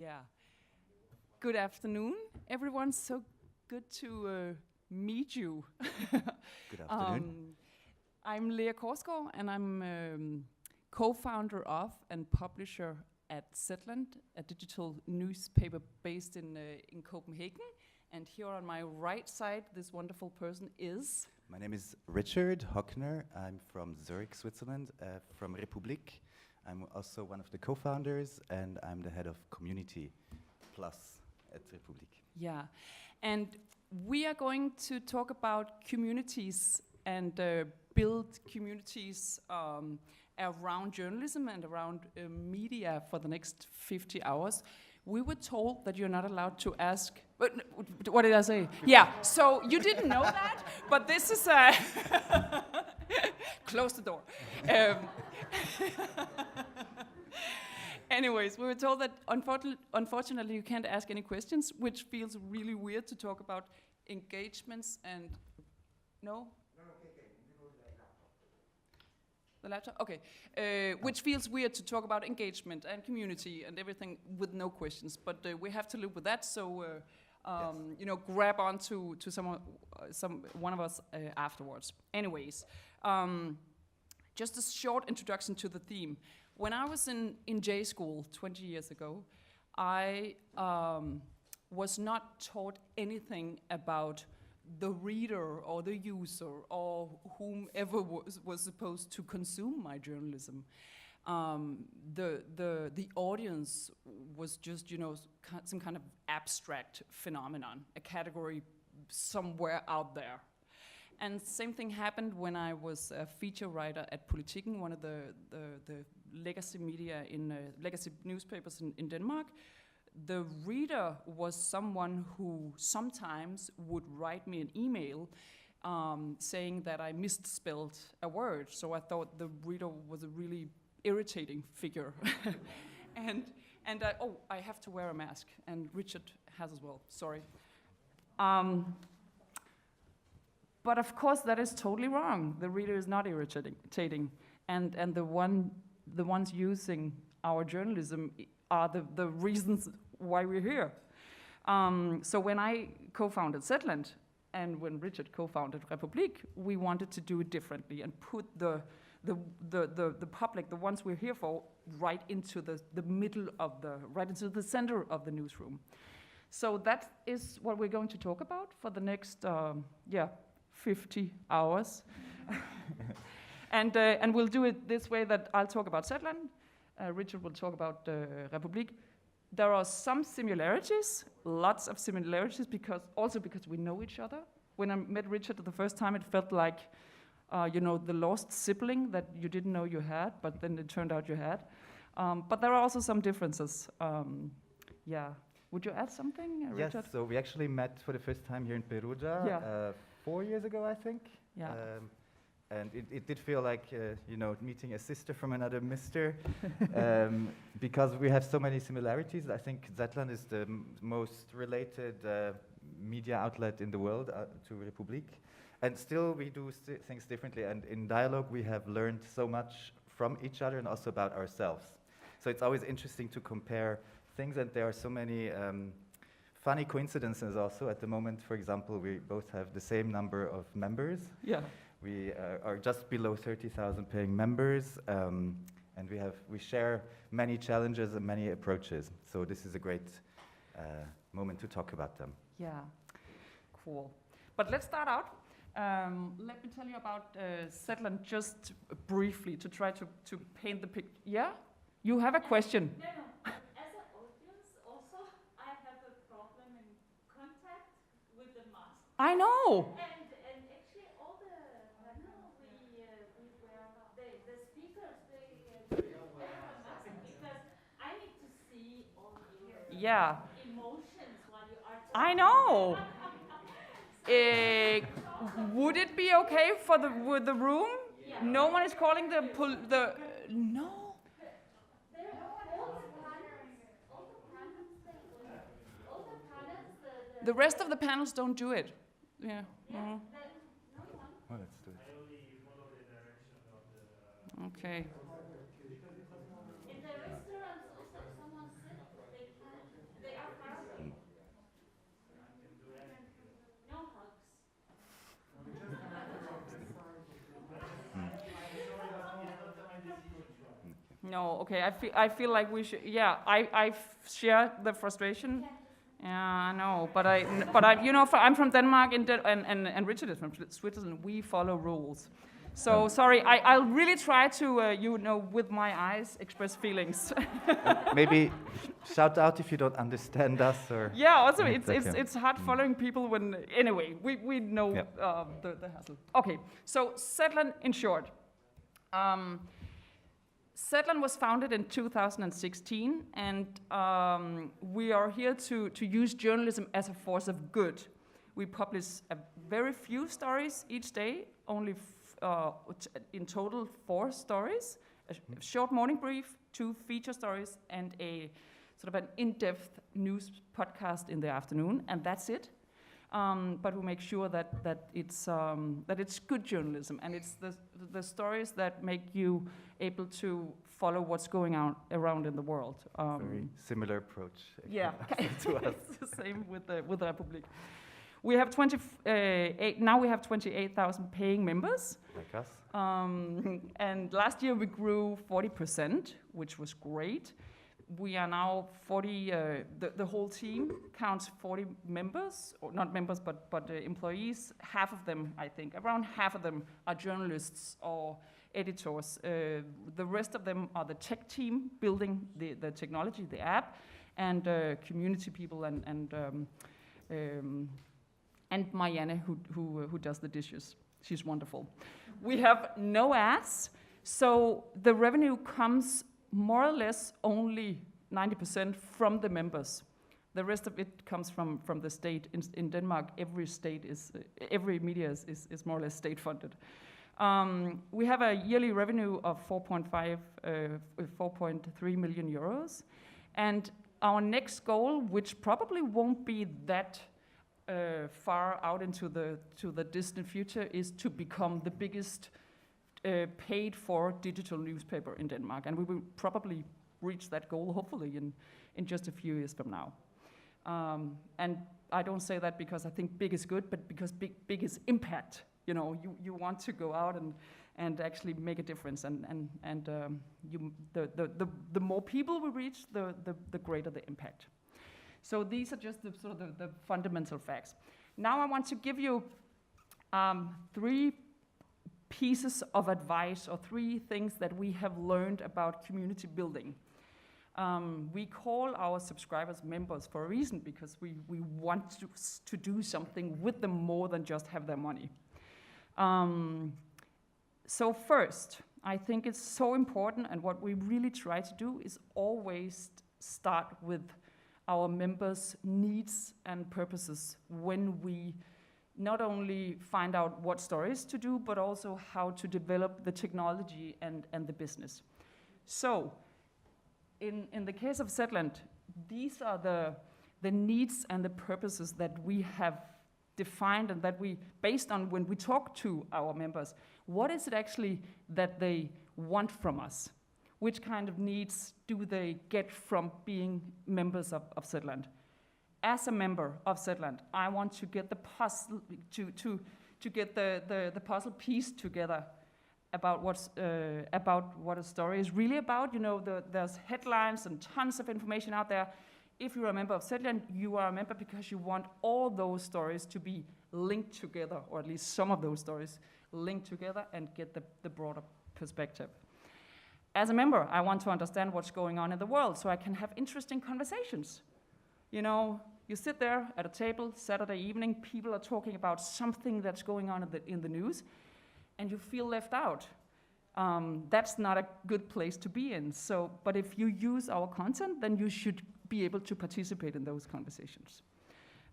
Yeah. Good afternoon, everyone. So good to meet you. Good afternoon. I'm Lea Korsgaard, and I'm co-founder of and publisher at Zetland, a digital newspaper based in Copenhagen. And here on my right side, this wonderful person is... My name is Richard Hoechner. I'm from Zurich, Switzerland, from Republik. I'm also one of the co-founders, and I'm the head of Community Plus at Republik. Yeah, and we are going to talk about communities and build communities around journalism and around media for the next 50 hours. We were told that you're not allowed to ask... What did I say? Yeah, so you didn't know that, but this is... Close the door. Anyways, we were told that unfortunately you can't ask any questions, which feels really weird to talk about engagements and... No? The laptop? Okay. Which feels weird to talk about engagement and community and everything with no questions, but we have to live with that, so Yes. you know, grab on to one of us afterwards. Anyways, just a short introduction to the theme. When I was in J school 20 years ago, I was not taught anything about the reader or the user or whomever was supposed to consume my journalism. The audience was just, you know, some kind of abstract phenomenon, a category somewhere out there. And same thing happened when I was a feature writer at Politiken, one of the legacy media legacy newspapers in Denmark. The reader was someone who sometimes would write me an email saying that I misspelled a word. So I thought the reader was a really irritating figure. and I have to wear a mask, and Richard has as well, sorry. But of course that is totally wrong. The reader is not irritating, and the ones using our journalism are the reasons why we're here. So when I co-founded Zetland, and when Richard co-founded Republik, we wanted to do it differently and put the public, the ones we're here for, right into the middle of right into the center of the newsroom. So that is what we're going to talk about for the next 50 hours. And we'll do it this way, that I'll talk about Satlan, Richard will talk about Republik. There are some similarities, lots of similarities, because we know each other. When I met Richard the first time, it felt like, you know, the lost sibling that you didn't know you had, but then it turned out you had. But there are also some differences. Yeah. Would you add something, Yes, Richard? so we actually met for the first time here in Perugia 4 years ago, I think. Yeah. And it did feel like, you know, meeting a sister from another mister, because we have so many similarities. I think Zetland is the most related media outlet in the world to Republik. And still we do things differently, and in dialogue we have learned so much from each other and also about ourselves. So it's always interesting to compare things, and there are so many funny coincidences also. At the moment, for example, we both have the same number of members. Yeah. We are just below 30,000 paying members, and we share many challenges and many approaches. So this is a great moment to talk about them. Yeah, cool. But let's start out. Let me tell you about Satlan just briefly to try to paint the picture. Yeah? You have a question? No. As an audience, also, I have a problem in contact with the mask. I know. And actually, all the panel we wear the speakers they wear a mask because I need to see all your emotions while you are talking. I know. Would it be okay for with the room? Yeah. No one is calling the no. The rest of the panels don't do it. Yeah. Oh, let's do it. Okay. In the restaurants, also, someone said they can't Okay, I feel like we should. Yeah, I share the frustration. Yeah, I know, but I, you know, I'm from Denmark, and Richard is from Switzerland. We follow rules. So sorry, I'll really try to, you know, with my eyes, express feelings. Maybe shout out if you don't understand us, or Yeah, also okay. it's hard following people when. Anyway, we know the hassle. Okay, so Zetland in short. Zetland was founded in 2016, and we are here to use journalism as a force of good. We publish a very few stories each day, only in total 4 stories, a short morning brief, 2 feature stories, and a sort of an in-depth news podcast in the afternoon, and that's it. But we make sure that it's good journalism, and it's the stories that make you able to follow what's going on around in the world. Very similar approach. Yeah, to us. it's the same with the Republik. We have 28,000 paying members. Like us. And last year we grew 40%, which was great. We are now 40, the whole team counts 40 members, or not members, but employees. Half of them, I think, around half of them are journalists or editors. The rest of them are the tech team building the technology, the app, and community people and Marianne who does the dishes. She's wonderful. We have no ads, so the revenue comes more or less only 90% from the members. The rest of it comes from the state. In Denmark, every media is more or less state funded. We have a yearly revenue of 4.3 million euros, and our next goal, which probably won't be that far out into the distant future, is to become the biggest paid for digital newspaper in Denmark, and we will probably reach that goal hopefully in just a few years from now. And I don't say that because I think big is good, but because big is impact. You know, you want to go out and actually make a difference, and the more people we reach, the greater the impact. So these are just the fundamental facts. Now I want to give you 3 pieces of advice, or 3 things that we have learned about community building. We call our subscribers members for a reason, because we want to do something with them more than just have their money. So first, I think it's so important, and what we really try to do is always start with our members' needs and purposes when we not only find out what stories to do, but also how to develop the technology and the business. So, in the case of Zetland, these are the needs and the purposes that we have defined, and that we, based on when we talk to our members, what is it actually that they want from us? Which kind of needs do they get from being members of Zetland? As a member of Zetland, I want to get the puzzle to get the puzzle piece together about what a story is really about. You know, there's headlines and tons of information out there. If you're a member of Zetland, you are a member because you want all those stories to be linked together, or at least some of those stories linked together, and get the broader perspective. As a member, I want to understand what's going on in the world so I can have interesting conversations. You know, you sit there at a table Saturday evening, people are talking about something that's going on in the news, and you feel left out. That's not a good place to be in. So, but if you use our content, then you should be able to participate in those conversations.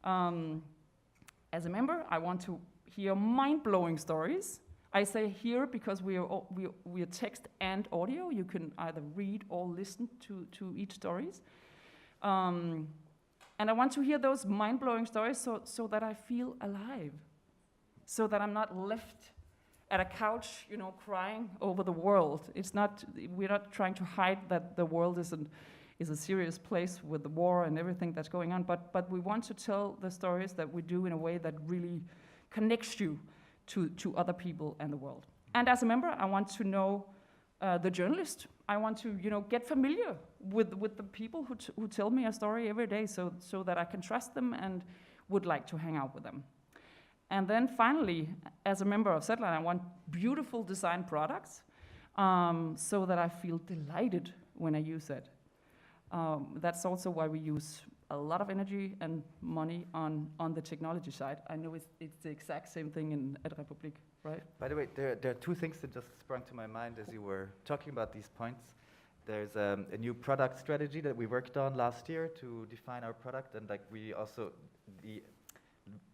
As a member, I want to hear mind-blowing stories. I say hear because we are text and audio. You can either read or listen to each stories. And I want to hear those mind-blowing stories so that I feel alive, so that I'm not left at a couch, you know, crying over the world. We're not trying to hide that the world is a serious place with the war and everything that's going on, but we want to tell the stories that we do in a way that really connects you to other people and the world. And as a member, I want to know the journalist I want to, get familiar with the people who tell me a story every day, so that I can trust them and would like to hang out with them. And then finally, as a member of Zetland, I want beautiful design products, so that I feel delighted when I use it. That's also why we use a lot of energy and money on the technology side. I know it's the exact same thing at Republik, right? By the way, there are two things that just sprung to my mind as you were talking about these points. There's a new product strategy that we worked on last year to define our product, and we also, the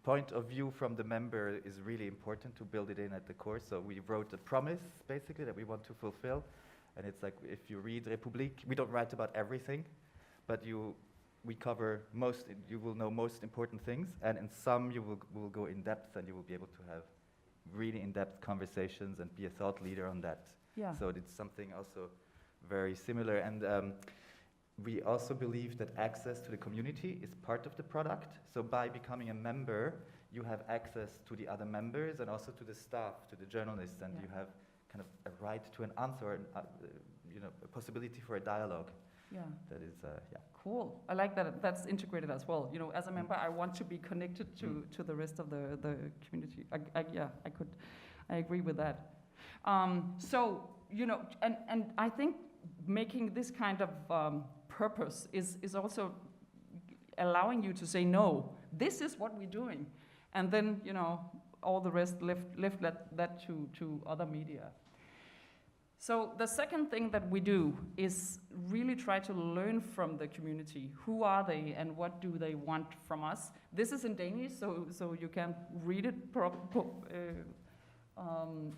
point of view from the member is really important to build it in at the core. So we wrote a promise, basically, that we want to fulfill. And it's like, if you read Republik, we don't write about everything, but we cover most, you will know most important things, and in some you will go in depth, and you will be able to have really in-depth conversations and be a thought leader on that. Yeah. So it's something also very similar. And we also believe that access to the community is part of the product. So by becoming a member, you have access to the other members and also to the staff, to the journalists, and you have kind of a right to an answer, and, a possibility for a dialogue. Yeah. That is, Cool. I like that that's integrated as well. As a member, I want to be connected to the rest of the community. I agree with that. So, and I think making this kind of purpose is also allowing you to say, no, this is what we're doing. And then, all the rest left that to other media. So the second thing that we do is really try to learn from the community. Who are they and what do they want from us? This is in Danish, so you can read it,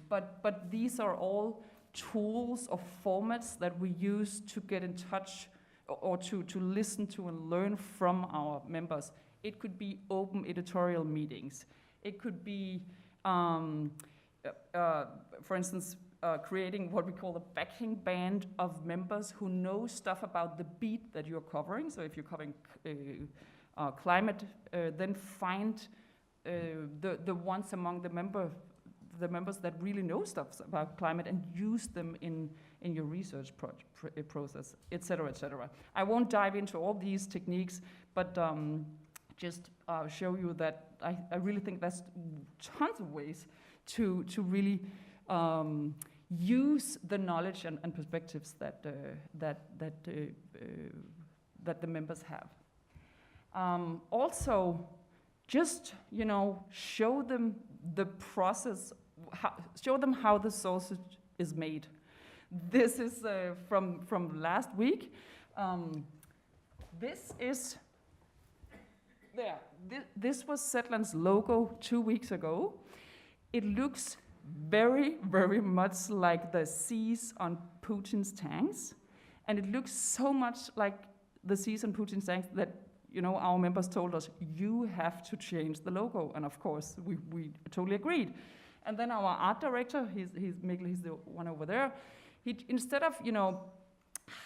but these are all tools or formats that we use to get in touch or to listen to and learn from our members. It could be open editorial meetings. It could be, for instance, creating what we call a backing band of members who know stuff about the beat that you're covering. So if you're covering climate, then find the ones among the members that really know stuff about climate and use them in your research process, etc., etc. I won't dive into all these techniques, but just show you that I really think there's tons of ways to really use the knowledge and perspectives that the members have. Also, just show them the process, show them how the sausage is made. This is from last week. This is there. This was Zetland's logo 2 weeks ago. It looks very, very much like the C's on Putin's tanks. And it looks so much like the C's on Putin's tanks that, our members told us, you have to change the logo. And of course, we totally agreed. And then our art director, he's Mikkel, he's the one over there, he, instead of,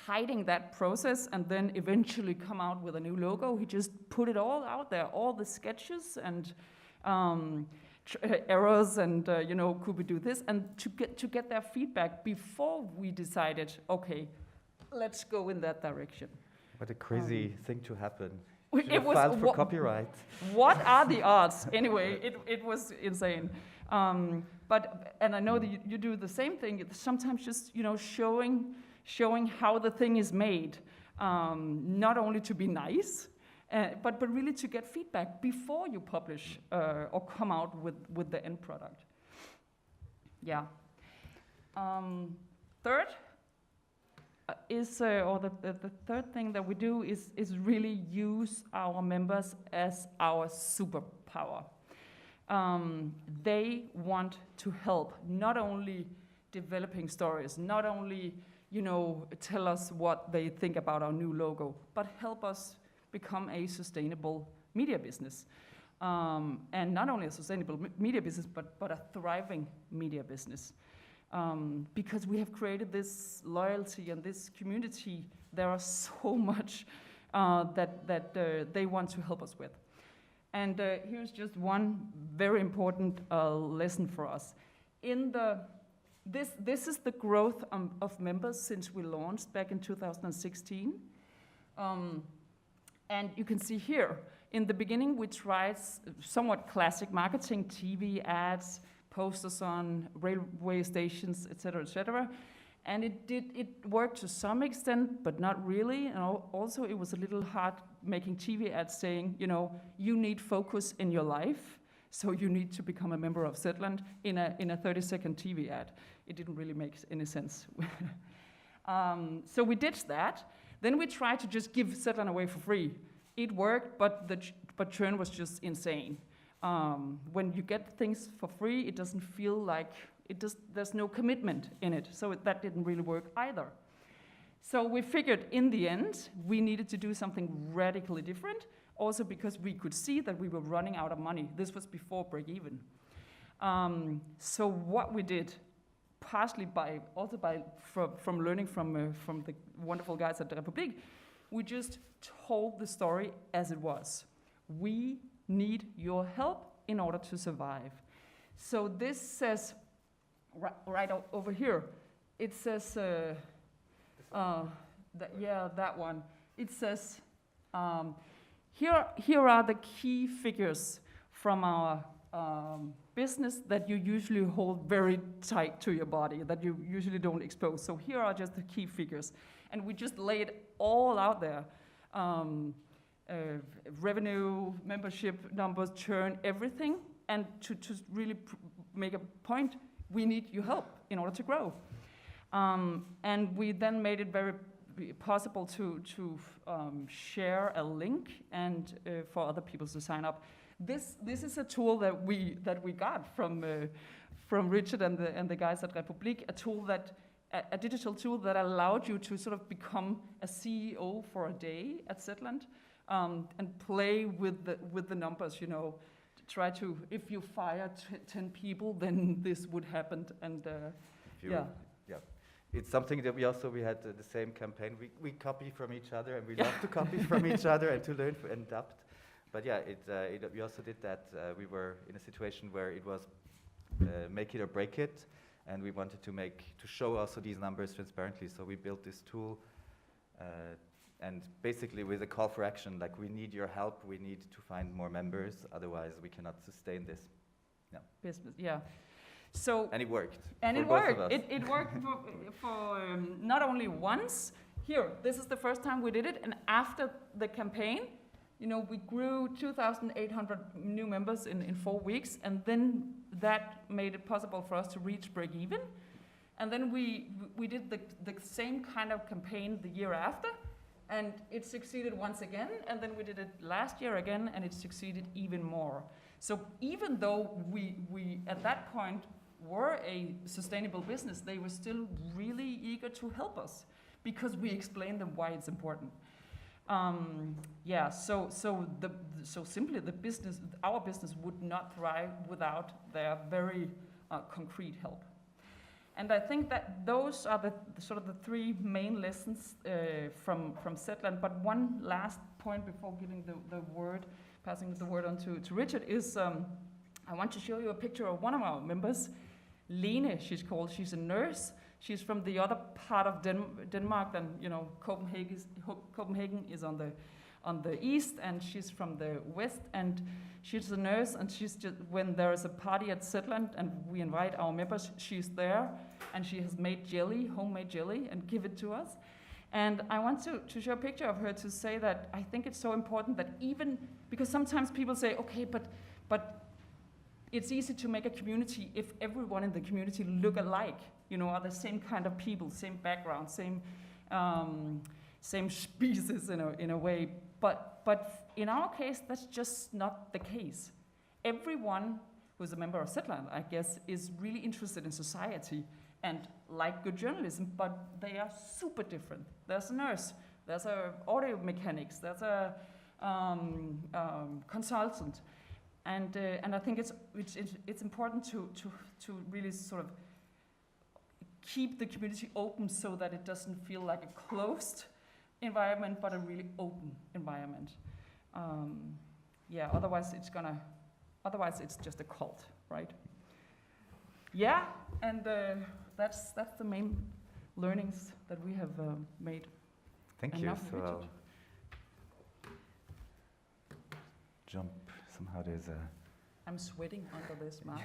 hiding that process and then eventually come out with a new logo, he just put it all out there, all the sketches and errors and could we do this, and to get their feedback before we decided, okay, let's go in that direction. What a crazy thing to happen. It was filed for copyright. What are the odds? Anyway, it was insane. And I know that you do the same thing. It's sometimes just showing how the thing is made, not only to be nice, but really to get feedback before you publish or come out with the end product. Yeah. Third is, or the third thing that we do is really use our members as our superpower. They want to help, not only developing stories, not only tell us what they think about our new logo, but help us become a sustainable media business. And not only a sustainable media business, but a thriving media business. Because we have created this loyalty and this community, there are so much that they want to help us with. And here's just one very important lesson for us. In the This is the growth of members since we launched back in 2016. And you can see here, in the beginning we tried somewhat classic marketing, TV ads, posters on railway stations, etc. And it worked to some extent, but not really. And also it was a little hard making TV ads saying, you know, you need focus in your life, so you need to become a member of Zetland in a 30-second TV ad. It didn't really make any sense. So we ditched that. Then we tried to just give Zetland away for free. It worked, but churn was just insane. When you get things for free, it doesn't feel like there's no commitment in it. So that didn't really work either. So we figured in the end, we needed to do something radically different, also because we could see that we were running out of money. This was before break even. So what we did, partially from learning from the wonderful guys at the Republik, we just told the story as it was. We need your help in order to survive. So this says, right over here, it says, that one. It says, here are the key figures from our business that you usually hold very tight to your body, that you usually don't expose. So here are just the key figures. And we just lay it all out there. Revenue, membership numbers, churn, everything. And to really make a point, we need your help in order to grow. And we then made it very possible to share a link and for other people to sign up. This is a tool that we got from Richard and the guys at Republik, a digital tool that allowed you to sort of become a CEO for a day at Zetland and play with the numbers, you know. Try to, if you fire 10 people, then this would happen, and yeah. It's something that we had the same campaign. We copy from each other, and we love to copy from each other and to learn and adapt. But yeah, we also did that. We were in a situation where it was make it or break it, and we wanted to show also these numbers transparently. So we built this tool, and basically with a call for action, like we need your help, we need to find more members, otherwise we cannot sustain this. Yeah. Business, yeah. So and it worked. And it worked. It worked for not only once. Here, this is the first time we did it, and after the campaign, you know, we grew 2,800 new members in 4 weeks, and then that made it possible for us to reach break even. And then we did the same kind of campaign the year after, and it succeeded once again, and then we did it last year again, and it succeeded even more. So even though we at that point were a sustainable business, they were still really eager to help us because we explained them why it's important. So simply our business would not thrive without their very concrete help. And I think that those are the three main lessons from Zetland. But one last point before giving passing the word on to Richard is I want to show you a picture of one of our members, Lene, she's called. She's a nurse. She's from the other part of Denmark than, you know, Copenhagen is on the east, and she's from the west, and she's a nurse, and she's just, when there is a party at Zetland and we invite our members, she's there, and she has made jelly, homemade jelly, and give it to us. And I want to show a picture of her to say that I think it's so important that even, because sometimes people say, okay, but it's easy to make a community if everyone in the community look alike, you know, are the same kind of people, same background, same species in a way. But in our case, that's just not the case. Everyone who's a member of Satlan, I guess, is really interested in society and like good journalism, but they are super different. There's a nurse, there's a audio mechanics, there's a consultant. And I think it's important to really sort of keep the community open so that it doesn't feel like a closed environment, but a really open environment. Otherwise it's just a cult, right? Yeah, and that's the main learnings that we have made. Thank And you. now So Richard. I'll jump. Somehow there's a... I'm sweating under this mask.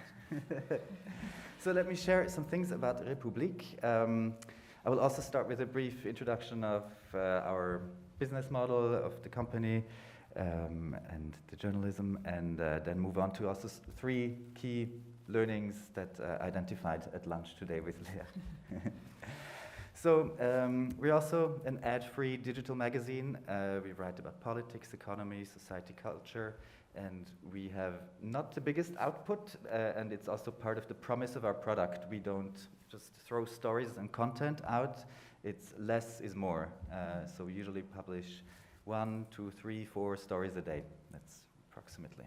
So let me share some things about Republik. I will also start with a brief introduction of our business model of the company and the journalism, and then move on to also three key learnings that I identified at lunch today with Lea. So we're also an ad-free digital magazine. We write about politics, economy, society, culture, and we have not the biggest output, and it's also part of the promise of our product. We don't just throw stories and content out. It's less is more. So we usually publish 1, 2, 3, 4 stories a day. That's approximately.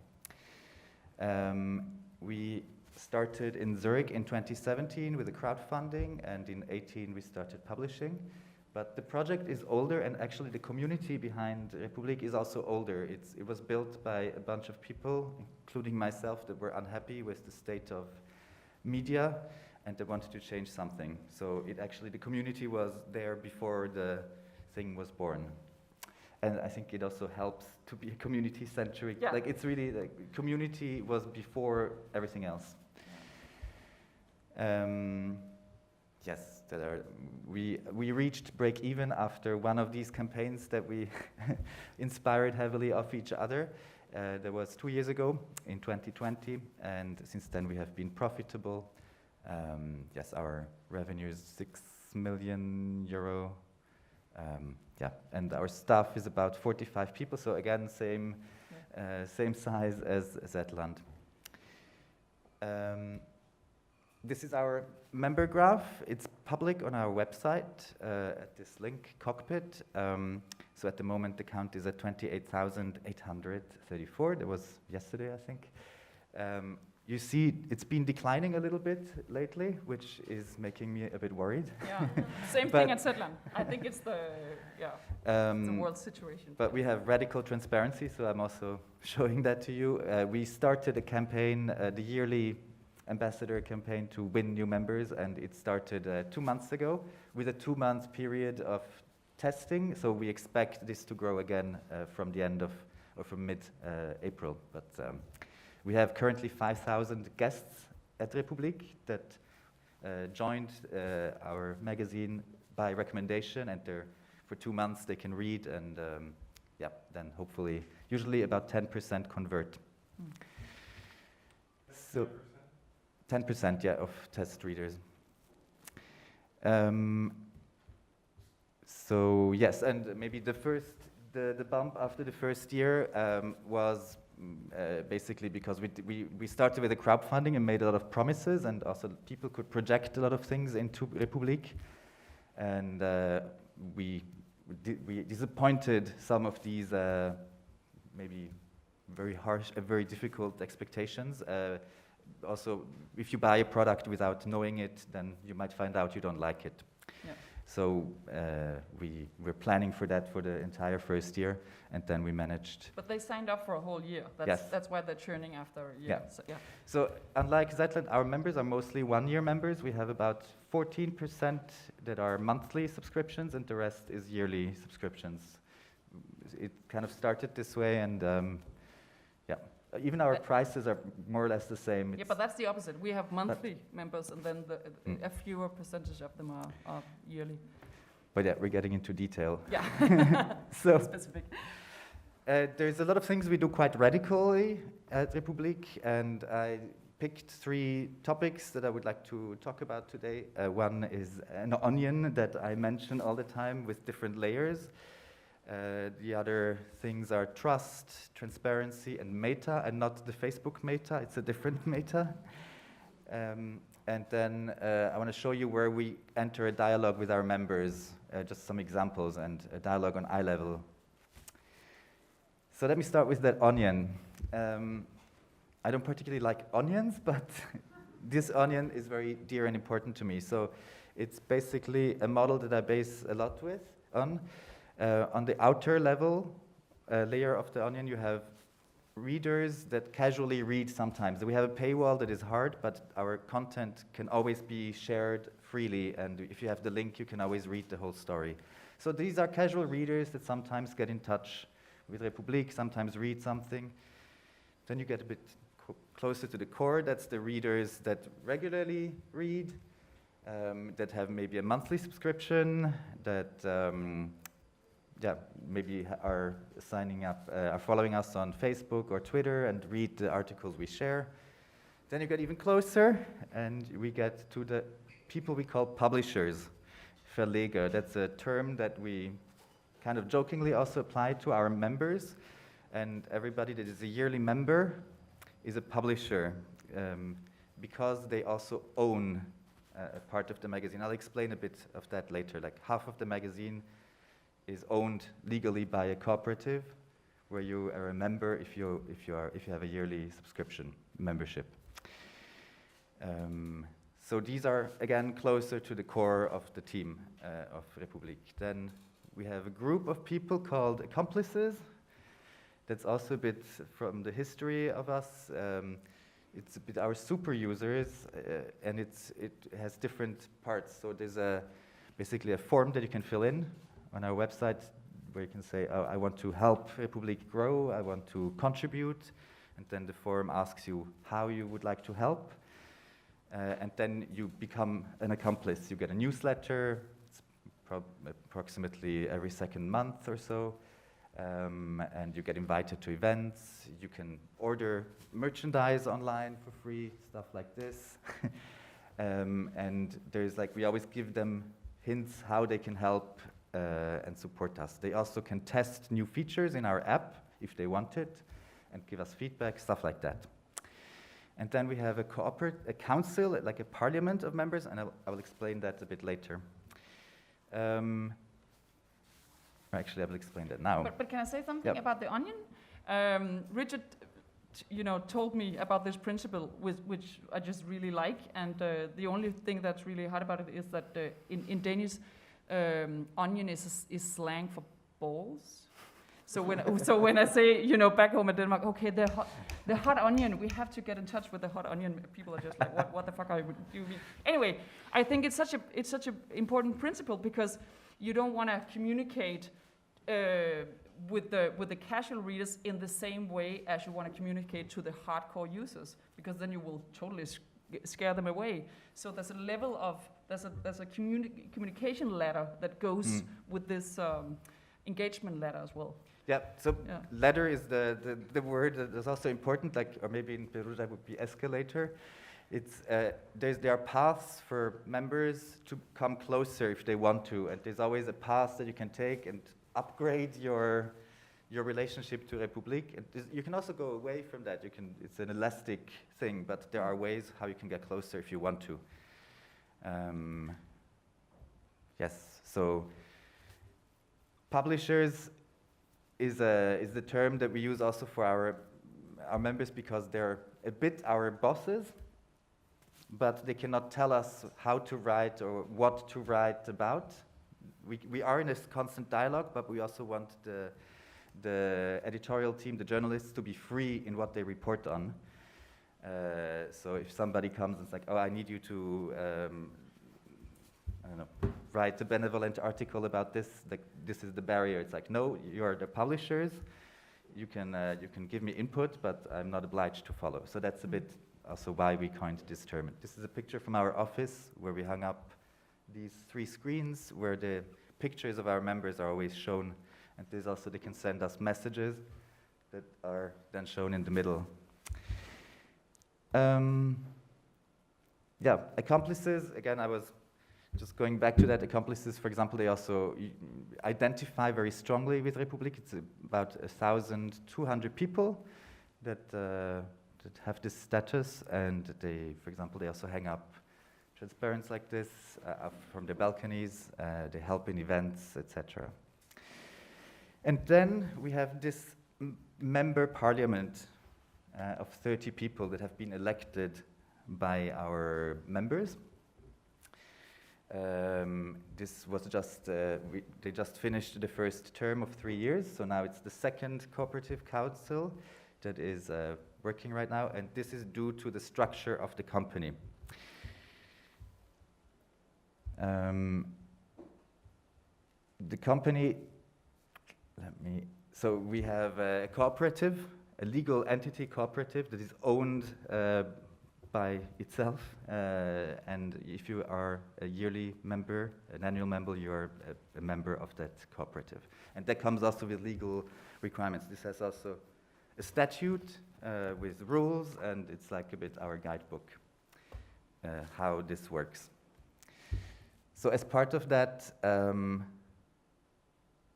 We started in Zurich in 2017 with a crowdfunding, and in 2018 we started publishing. But the project is older, and actually the community behind Republik is also older. It was built by a bunch of people, including myself, that were unhappy with the state of media, and they wanted to change something. So the community was there before the thing was born. And I think it also helps to be community-centric. Yeah. Like, it's really, like, community was before everything else. Yes, we reached break even after one of these campaigns that we inspired heavily off each other. That was 2 years ago in 2020, and since then we have been profitable. Yes, our revenue is 6 million euro. Yeah, and our staff is about 45 people, so again, same size as Zetland. This is our member graph. It's public on our website at this link, Cockpit. So at the moment, the count is at 28,834. That was yesterday, I think. You see, it's been declining a little bit lately, which is making me a bit worried. Yeah, same thing at Zetland. I think it's the world situation. But we have radical transparency, so I'm also showing that to you. We started a campaign, the yearly ambassador campaign to win new members, and it started 2 months ago with a 2-month period of testing. So we expect this to grow again from the end of, or from mid-April. But we have currently 5,000 guests at Republik that joined our magazine by recommendation, and for 2 months they can read, and then hopefully, usually about 10% convert. So 10%, yeah, of test readers. So yes, and maybe the bump after the first year was basically because we started with a crowdfunding and made a lot of promises, and also people could project a lot of things into Republik, and we disappointed some of these maybe very harsh, very difficult expectations. Also, if you buy a product without knowing it, then you might find out you don't like it. Yeah. So we're planning for that for the entire first year, and then we managed. But they signed up for a whole year. Yes. That's why they're churning after a year. Yeah. So, yeah. So unlike Zetland, our members are mostly one-year members. We have about 14% that are monthly subscriptions, and the rest is yearly subscriptions. It kind of started this way, and even our prices are more or less the same. Yeah, but that's the opposite. We have monthly members, and then a fewer percentage of them are yearly. But yeah, we're getting into detail. Yeah, so specific. There's a lot of things we do quite radically at Republik, and I picked 3 topics that I would like to talk about today. One is an onion that I mention all the time with different layers. The other things are trust, transparency, and meta, and not the Facebook meta, it's a different meta. And then I want to show you where we enter a dialogue with our members, just some examples, and a dialogue on eye level. So let me start with that onion. I don't particularly like onions, but this onion is very dear and important to me. So it's basically a model that I base a lot on. On the outer level layer of the onion, you have readers that casually read sometimes. We have a paywall that is hard, but our content can always be shared freely, and if you have the link, you can always read the whole story. So these are casual readers that sometimes get in touch with Republik, sometimes read something. Then you get a bit closer to the core. That's the readers that regularly read, that have maybe a monthly subscription, that maybe are signing up, are following us on Facebook or Twitter and read the articles we share. Then you get even closer, and we get to the people we call publishers, Verleger. That's a term that we kind of jokingly also apply to our members, and everybody that is a yearly member is a publisher, because they also own a part of the magazine. I'll explain a bit of that later. Like half of the magazine is owned legally by a cooperative, where you are a member if you have a yearly subscription membership. So these are again closer to the core of the team of Republik. Then we have a group of people called accomplices. That's also a bit from the history of us. It's a bit our super users, and it has different parts. So there's basically a form that you can fill in on our website, where you can say, oh, I want to help Republik grow, I want to contribute, and then the form asks you how you would like to help, and then you become an accomplice. You get a newsletter, it's approximately every second month or so, and you get invited to events. You can order merchandise online for free, stuff like this. And there's we always give them hints how they can help and support us. They also can test new features in our app if they want it, and give us feedback, stuff like that. And then we have a council, like a parliament of members, and I will explain that a bit later. Actually, I will explain that now. But can I say something about the onion? Richard, told me about this principle, which I just really like, and the only thing that's really hard about it is that in Danish, onion is slang for balls. So when I say, back home in Denmark, okay, the hot onion, we have to get in touch with the hot onion. People are just like, what the fuck are you doing? Anyway, I think it's such a important principle, because you don't want to communicate with the casual readers in the same way as you want to communicate to the hardcore users, because then you will totally scare them away. So there's a level of there's a communication ladder that goes with this engagement ladder as well. Yeah, so ladder is the word that is also important, or maybe in Peru that would be escalator. It's there are paths for members to come closer if they want to, and there's always a path that you can take and upgrade your relationship to Republik. And you can also go away from that. It's an elastic thing, but there are ways how you can get closer if you want to. Yes, so publishers is the term that we use also for our members, because they're a bit our bosses, but they cannot tell us how to write or what to write about. We are in a constant dialogue, but we also want the editorial team, the journalists, to be free in what they report on. So if somebody comes and it's like, oh, I need you to, write a benevolent article about this, this is the barrier. It's like, no, you are the publishers. You can give me input, but I'm not obliged to follow. So that's a bit also why we coined this term. This is a picture from our office where we hung up these 3 screens where the pictures of our members are always shown, and there's also they can send us messages that are then shown in the middle. Accomplices, again, I was just going back to that. Accomplices, for example, they also identify very strongly with Republik. It's about 1,200 people that have this status, and they, for example, they also hang up transparents like this from their balconies. They help in events, etc. And then we have this member parliament of 30 people that have been elected by our members. This was just, they just finished the first term of 3 years, so now it's the second cooperative council that is working right now, and this is due to the structure of the company. The company, so we have a cooperative, a legal entity cooperative that is owned by itself, and if you are a yearly member, an annual member, you are a member of that cooperative. And that comes also with legal requirements. This has also a statute with rules, and it's like a bit our guidebook, how this works. So as part of that,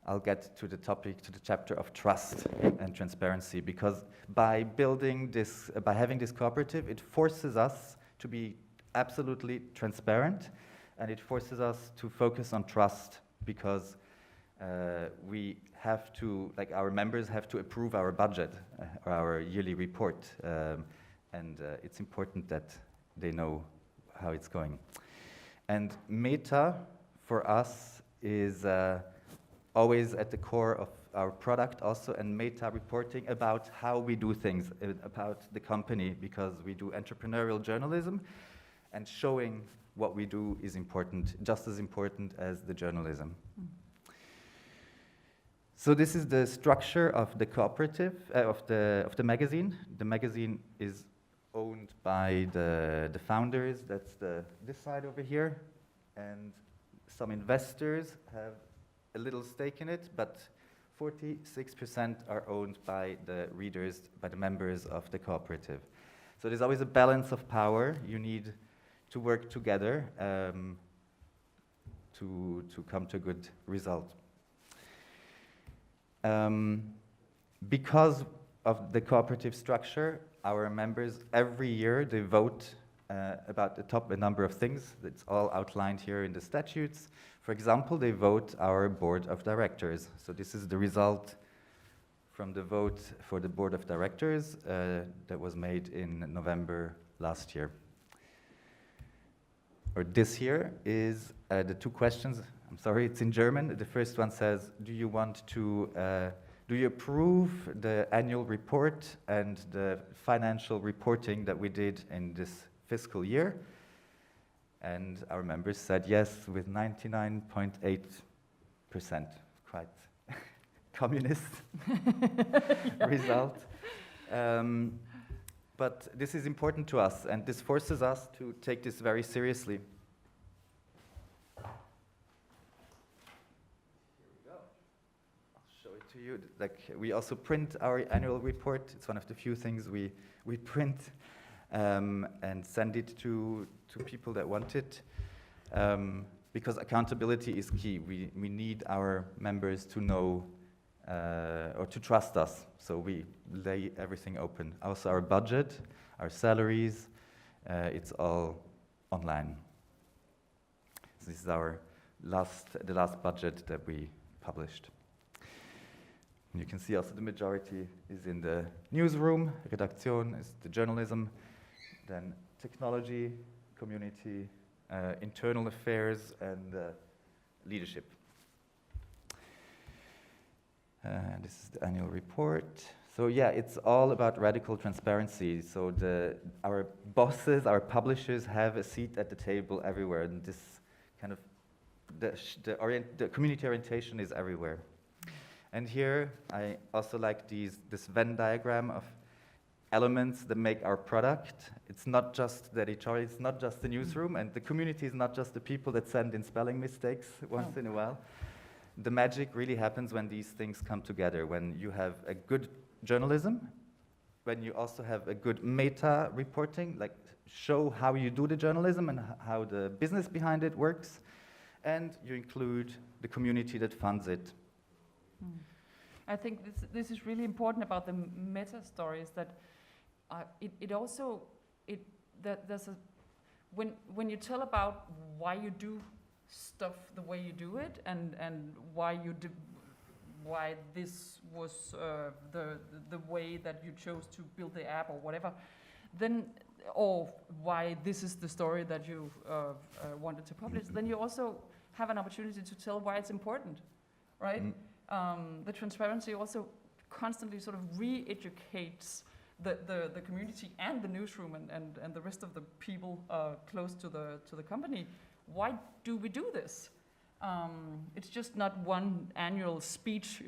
I'll get to the topic, to the chapter of trust and transparency, because by building this, by having this cooperative, it forces us to be absolutely transparent, and it forces us to focus on trust, because we have to, like our members have to approve our budget, or our yearly report, and it's important that they know how it's going. And meta, for us, is always at the core of our product also, and meta reporting about how we do things, about the company, because we do entrepreneurial journalism, and showing what we do is important, just as important as the journalism. So this is the structure of the cooperative, of the magazine. The magazine is owned by the founders, that's this side over here, and some investors have a little stake in it, but 46% are owned by the readers, by the members of the cooperative. So there's always a balance of power. You need to work together to come to a good result. Because of the cooperative structure, our members every year they vote about a number of things. It's all outlined here in the statutes. For example, they vote our board of directors. So this is the result from the vote for the board of directors that was made in November last year. Or this here is the two questions. I'm sorry, it's in German. The first one says, do you approve the annual report and the financial reporting that we did in this fiscal year? And our members said yes with 99.8%. Quite communist result. But this is important to us, and this forces us to take this very seriously. To you, like we also print our annual report. It's one of the few things we print and send it to people that want it, because accountability is key. We need our members to know or to trust us, so we lay everything open. Also our budget, our salaries, it's all online. So this is the last budget that we published. You can see also the majority is in the newsroom, Redaktion is the journalism, then technology, community, internal affairs, and leadership. This is the annual report. So yeah, it's all about radical transparency. So our bosses, our publishers have a seat at the table everywhere, and this kind of the community orientation is everywhere. And here, I also like this Venn diagram of elements that make our product. It's not just the editorial, it's not just the newsroom, and the community is not just the people that send in spelling mistakes once in a while. The magic really happens when these things come together, when you have a good journalism, when you also have a good meta reporting, like show how you do the journalism and how the business behind it works, and you include the community that funds it. I think this is really important about the meta stories, that when you tell about why you do stuff the way you do it, and why this was the way that you chose to build the app or whatever, then, or why this is the story that you wanted to publish, then you also have an opportunity to tell why it's important, right? The transparency also constantly sort of re-educates the community and the newsroom and the rest of the people close to the company. Why do we do this? It's just not one annual speech,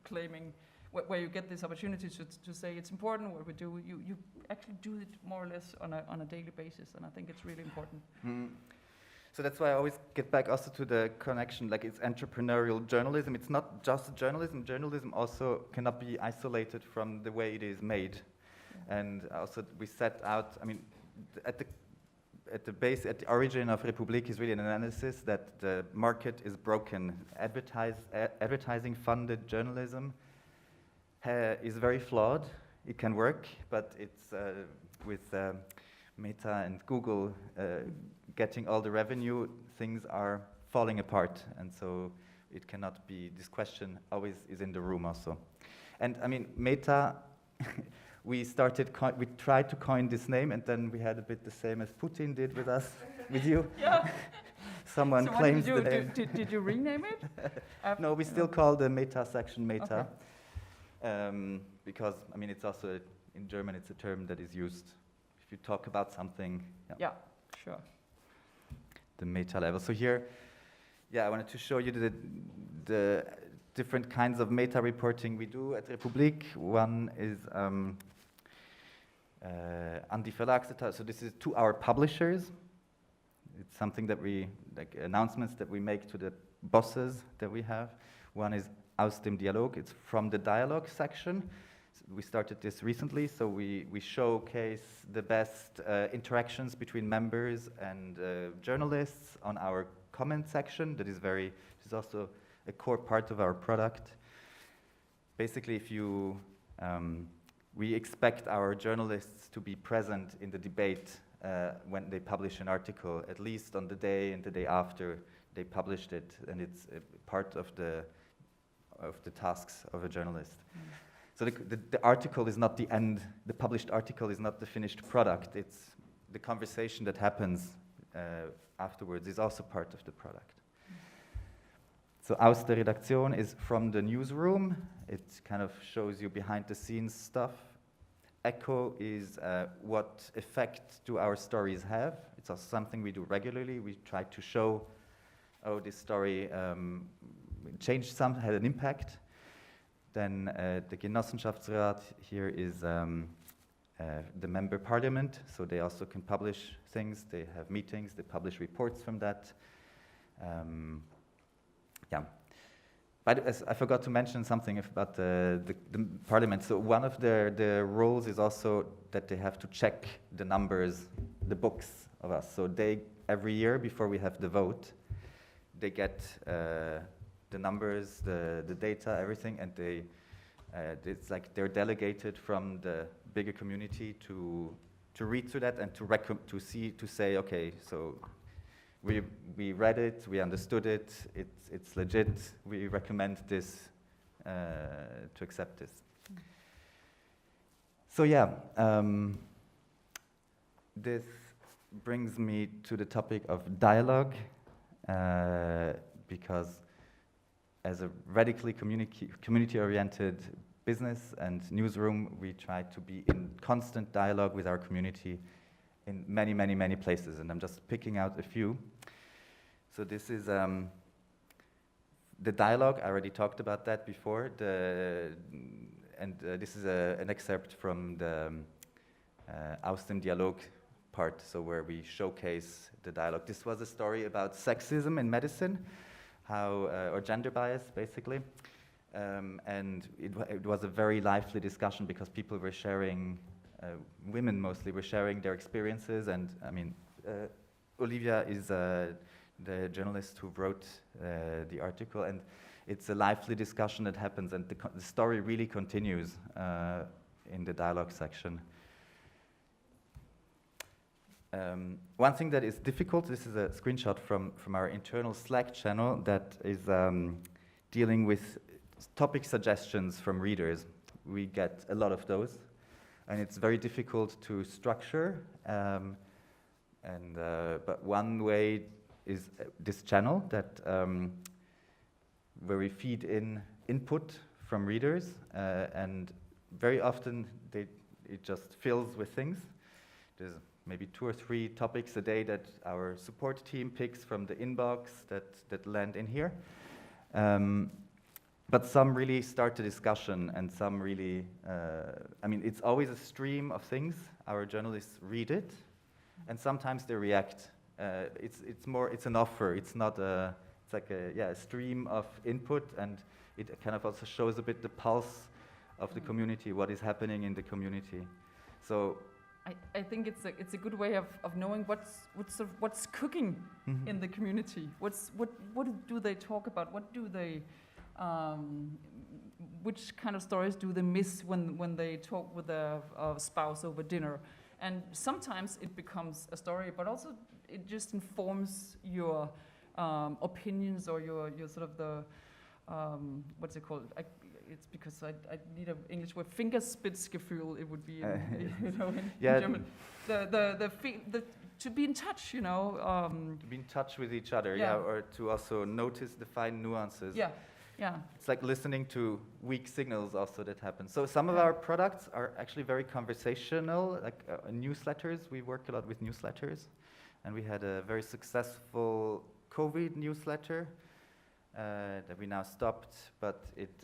claiming where you get this opportunity to say it's important what we do. You actually do it more or less on a daily basis, and I think it's really important. So that's why I always get back also to the connection, like it's entrepreneurial journalism. It's not just journalism. Journalism also cannot be isolated from the way it is made. Yeah. And also we set out, I mean, at the base, at the origin of Republik is really an analysis that the market is broken. Advertising-funded journalism is very flawed. It can work, but it's with Meta and Google getting all the revenue, things are falling apart, and so it cannot be, this question always is in the room also. And I mean, Meta, we tried to coin this name, and then we had a bit the same as Putin did with us, with you. Yeah. Someone claims the name. Did you rename it? No, we still call the Meta section Meta. Okay. Because, I mean, it's also, in German, it's a term that is used if you talk about something. Yeah, sure. The meta level. So here, I wanted to show you the different kinds of meta reporting we do at Republik. One is an die Verlagsdetail. So this is to our publishers. It's something that we, like announcements that we make to the bosses that we have. One is aus dem Dialog. It's from the dialogue section. We started this recently, so we showcase the best interactions between members and journalists on our comment section. That is also a core part of our product. Basically, we expect our journalists to be present in the debate when they publish an article, at least on the day and the day after they published it, and it's a part of the tasks of a journalist. So the article is not the end, the published article is not the finished product, it's the conversation that happens afterwards is also part of the product. So aus der Redaktion is from the newsroom, it kind of shows you behind the scenes stuff. Echo is what effect do our stories have, it's also something we do regularly, we try to show, oh, this story changed some, had an impact. Then the Genossenschaftsrat here is the member parliament, so they also can publish things, they have meetings, they publish reports from that. But I forgot to mention something about the parliament. So one of the roles is also that they have to check the numbers, the books of us. So they, every year before we have the vote, they get the numbers, the data, everything, and it's like they're delegated from the bigger community to read through that and to say, okay, so we read it, we understood it, it's legit, we recommend this to accept this. So this brings me to the topic of dialogue, because as a radically community-oriented business and newsroom, we try to be in constant dialogue with our community in many, many, many places, and I'm just picking out a few. So this is the dialogue. I already talked about that before. This is an excerpt from the Aus dem Dialog part, so where we showcase the dialogue. This was a story about sexism in medicine, or gender bias, basically. And it was a very lively discussion because people were sharing, women mostly were sharing their experiences, and I mean, Olivia is the journalist who wrote the article, and it's a lively discussion that happens, and the story really continues in the dialogue section. One thing that is difficult, this is a screenshot from our internal Slack channel that is dealing with topic suggestions from readers. We get a lot of those, and it's very difficult to structure. But one way is this channel that where we feed in input from readers, and very often it just fills with things. There's maybe 2 or 3 topics a day that our support team picks from the inbox that land in here. But some really start the discussion, and some really, I mean, it's always a stream of things. Our journalists read it, and sometimes they react. It's an offer. It's not it's like a stream of input, and it kind of also shows a bit the pulse of the community, what is happening in the community. So I think it's a good way of knowing what's cooking in the community. What do they talk about? What do they which kind of stories do they miss when they talk with their spouse over dinner? And sometimes it becomes a story, but also it just informs your opinions, or your sort of the what's it called? It's because I need an English word. Fingerspitzgefühl, it would be in German. To be in touch, to be in touch with each other, or to also notice the fine nuances. Yeah. It's like listening to weak signals also that happen. So some of our products are actually very conversational, like newsletters. We work a lot with newsletters, and we had a very successful COVID newsletter that we now stopped, but it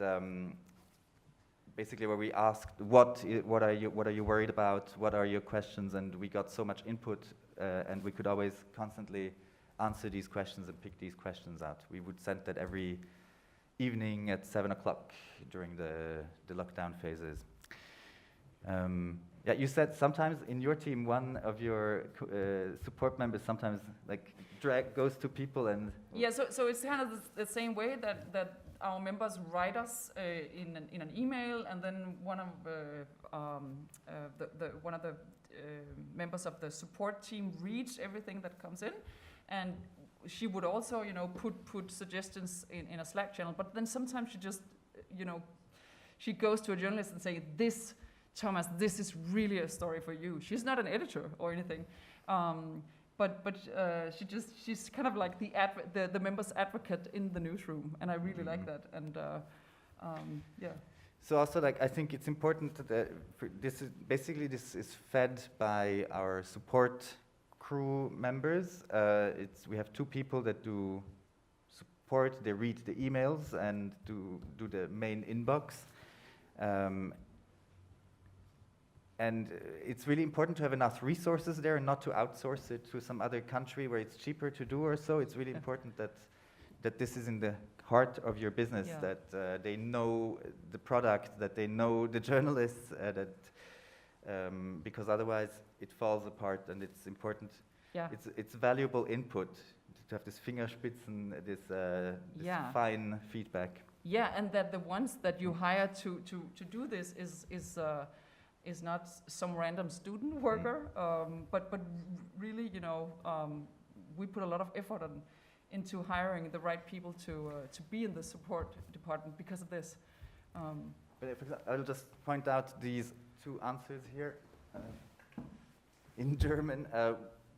basically where we asked what are you worried about, what are your questions, and we got so much input, and we could always constantly answer these questions and pick these questions out. We would send that every evening at 7 o'clock during the lockdown phases. Yeah, you said sometimes in your team, one of your support members sometimes like goes to people and... Yeah, so it's kind of the same way that our members write us in an email, and then one of the members of the support team reads everything that comes in, and she would also, put suggestions in a Slack channel. But then sometimes she just, she goes to a journalist and say, "This, Thomas, this is really a story for you." She's not an editor or anything, but she's kind of like the member's advocate in the newsroom, and I really like that. And yeah. So also, like, I think it's important that this is fed by our support crew members. We have 2 people that do support. They read the emails and do the main inbox. And it's really important to have enough resources there and not to outsource it to some other country where it's cheaper to do or so. It's really important that this is in the heart of your business, that they know the product, that they know the journalists, because otherwise it falls apart, and it's important. Yeah. It's valuable input to have this Fingerspitzen, this fine feedback. Yeah, and that the ones that you hire to do this is not some random student worker, but really, we put a lot of effort into hiring the right people to be in the support department because of this. But I'll just point out these 2 answers here in German.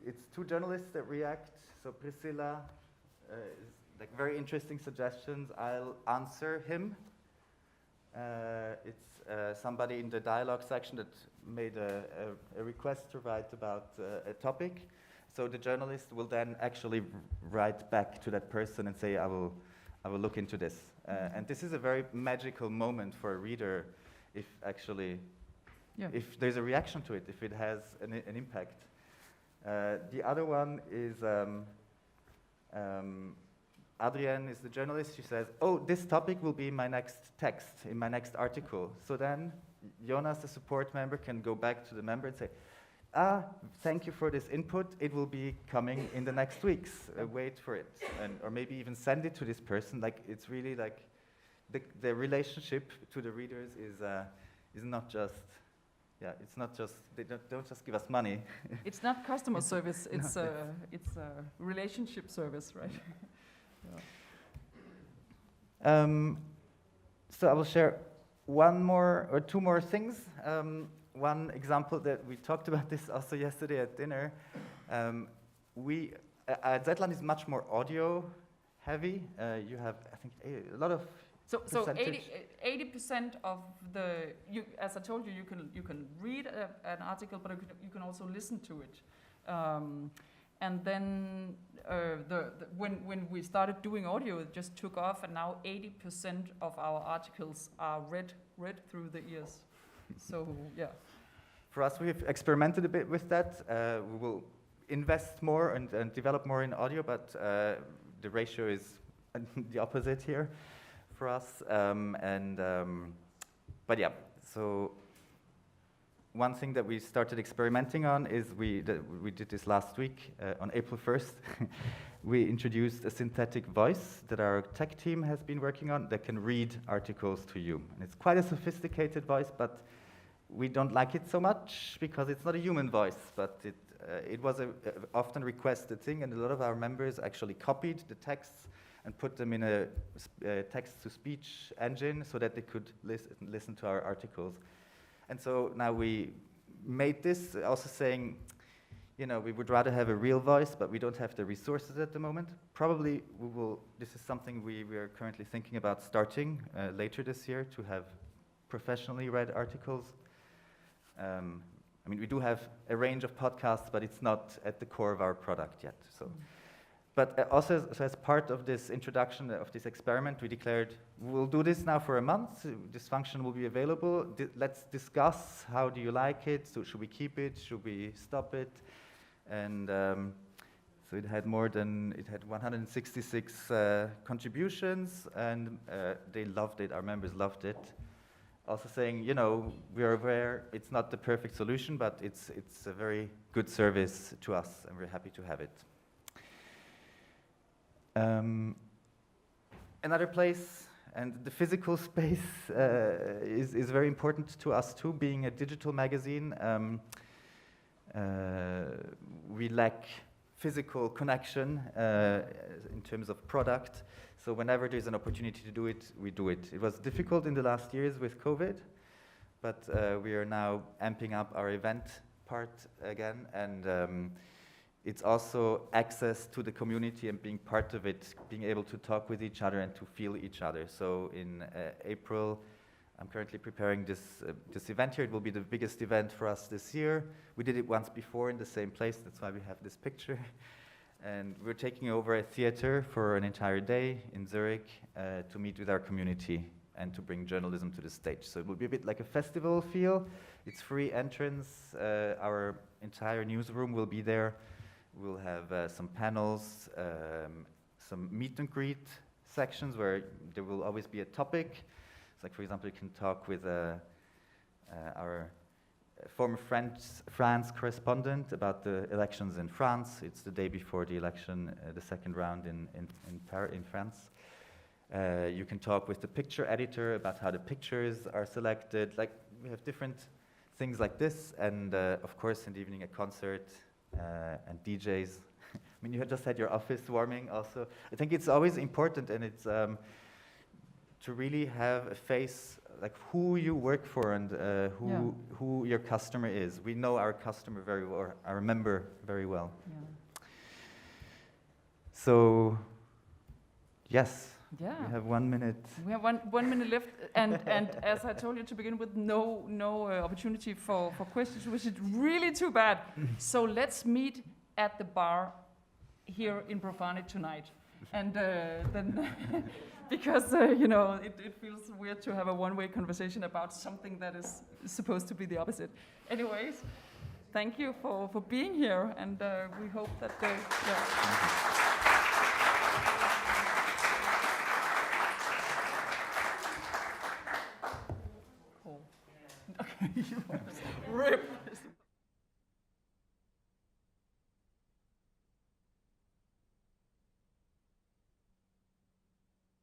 It's 2 journalists that react. So Priscilla is like very interesting suggestions. I'll answer him. It's somebody in the dialogue section that made a request to write about a topic. So the journalist will then actually write back to that person and say, I will look into this. And this is a very magical moment for a reader if actually, if there's a reaction to it, if it has an impact. The other one is Adrienne is the journalist. She says, "Oh, this topic will be in my next text, in my next article." So then Jonas, the support member, can go back to the member and say, "Thank you for this input. It will be coming in the next weeks. Wait for it." Or maybe even send it to this person. Like, it's really like the relationship to the readers is not just... Yeah, it's not just, they don't just give us money. It's not customer service, it's a relationship service, right? So I will share 1 more or 2 more things. One example that we talked about this also yesterday at dinner. Zetland is much more audio heavy. You have, I think, a lot of So percentage? 80% of the, as I told you, you can read an article, but you can also listen to it. And then when we started doing audio, it just took off, and now 80% of our articles are read through the ears. So yeah. For us, we've experimented a bit with that. We will invest more and develop more in audio, but the ratio is the opposite here for us. But yeah, so one thing that we started experimenting on is we did this last week on April 1st. We introduced a synthetic voice that our tech team has been working on that can read articles to you. And it's quite a sophisticated voice, but we don't like it so much because it's not a human voice, but it was a often requested thing, and a lot of our members actually copied the texts and put them in a text-to-speech engine so that they could listen to our articles. And so now we made this also saying, you know, we would rather have a real voice, but we don't have the resources at the moment. Probably we will, this is something we are currently thinking about starting later this year, to have professionally read articles. I mean, we do have a range of podcasts, but it's not at the core of our product yet. So. But also, so as part of this introduction of this experiment, we declared we'll do this now for a month. This function will be available. Let's discuss, how do you like it? So should we keep it? Should we stop it? And so it had 166 contributions, and they loved it. Our members loved it. Also saying, you know, we are aware it's not the perfect solution, but it's a very good service to us, and we're happy to have it. Another place, and the physical space is very important to us too. Being a digital magazine, we lack physical connection in terms of product. So whenever there's an opportunity to do it, we do it. It was difficult in the last years with COVID, but we are now amping up our event part again, and it's also access to the community and being part of it, being able to talk with each other and to feel each other. So in April, I'm currently preparing this event here. It will be the biggest event for us this year. We did it once before in the same place, that's why we have this picture. And we're taking over a theater for an entire day in Zurich to meet with our community and to bring journalism to the stage. So it will be a bit like a festival feel. It's free entrance. Our entire newsroom will be there. We'll have some panels, some meet and greet sections where there will always be a topic. So like, for example, you can talk with our former France correspondent about the elections in France. It's the day before the election, the second round in France. You can talk with the picture editor about how the pictures are selected. Like, we have different things like this, and of course in the evening a concert and DJs. I mean, you had just had your office warming also. I think it's always important, and it's to really have a face, like who you work for and who your customer is. We know our customer very well, or our member very well. Yeah. So, yes. Yeah. We have 1 minute. We have one minute left, and as I told you to begin with, no opportunity for questions, which is really too bad. So let's meet at the bar here in Profane tonight, and then because you know it feels weird to have a one-way conversation about something that is supposed to be the opposite. Anyways, thank you for being here, and we hope that Rip.